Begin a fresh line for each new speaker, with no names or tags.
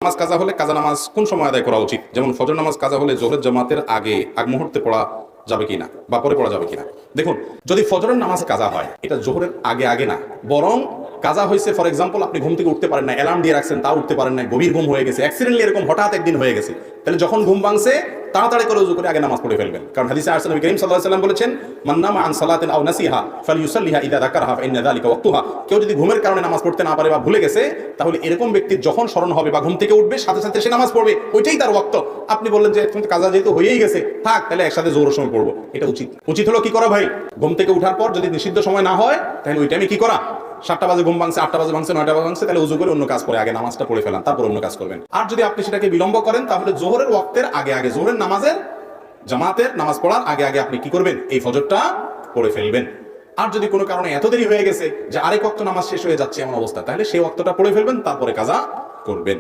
নামাজ কাজা হলে কাজা নামাজ কোন সময় আদায় করা উচিত? যেমন ফজর নামাজ কাজা হলে জোহরের জামাতের আগ মুহূর্তে পড়া যাবে কিনা বা পরে পড়া যাবে কিনা। দেখুন, যদি ফজরের নামাজ কাজা হয় এটা জোহরের আগে না, বরং কাজা হয়েছে ফর এক্সাম্পল আপনি ঘুম থেকে উঠতে পারেন না, অ্যালার্ম দিয়ে রাখছেন তাও উঠতে পারেন না, গভীর ঘুম হয়ে গেছে, অ্যাক্সিডেন্টলি এরকম হঠাৎ একদিন হয়ে গেছে, তাহলে যখন ঘুম ভাঙছে তাড়াতাড়ি করে ওযু করে আগে নামাজ পড়ে ফেলবেন। কারণ হাদিসে আসছে নবী করিম সাল্লাল্লাহু আলাইহি ওয়াসাল্লাম বলেছেন, মান নামা আন সালাতিন আও নাসিহা ফালইউসাল্লিহা ইযা যাকারহা ফাইন্না যালিকা ওয়াক্তুহা। কেউ যদি ঘুমের কারণে নামাজ পড়তে না পারে বা ভুলে গেছে, তাহলে এরকম ব্যক্তির যখন স্মরণ হবে বা ঘুম থেকে উঠবে সাথে সাথে সে নামাজ পড়বে, ওইটাই তার ওয়াক্ত। আপনি বললেন যে তুমি তো কাজা যেহেতু হয়েই গেছে, থাক তাহলে একসাথে জোহরের সময় পড়বো, এটা উচিত হলো কি করা ভাই? ঘুম থেকে উঠার পর যদি নিষিদ্ধ সময় না হয় তাহলে ওই টাইমে কি করা? 7টা বাজে ঘুম ভাঙছে, 8টা বাজে ভাঙছে, 9টা বাজে ভাঙছে, তাহলে উযু করে অন্য কাজ করে আগে নামাজটা পড়ে ফেলান, তারপর অন্য কাজ করবেন। আর যদি আপনি সেটাকে বিলম্ব করেন তাহলে জোহরের ওয়াক্তের আগে জোহরের নামাজের জামাতের নামাজ পড়ার আগে আপনি কি করবেন? এই ফজরটা পড়ে ফেলবেন। আর যদি কোনো কারণে এত দেরি হয়ে গেছে যে আরেক ওয়াক্ত নামাজ শেষ হয়ে যাচ্ছে এমন অবস্থা, তাহলে সেই ওয়াক্তটা পড়ে ফেলবেন, তারপরে কাজা করবেন।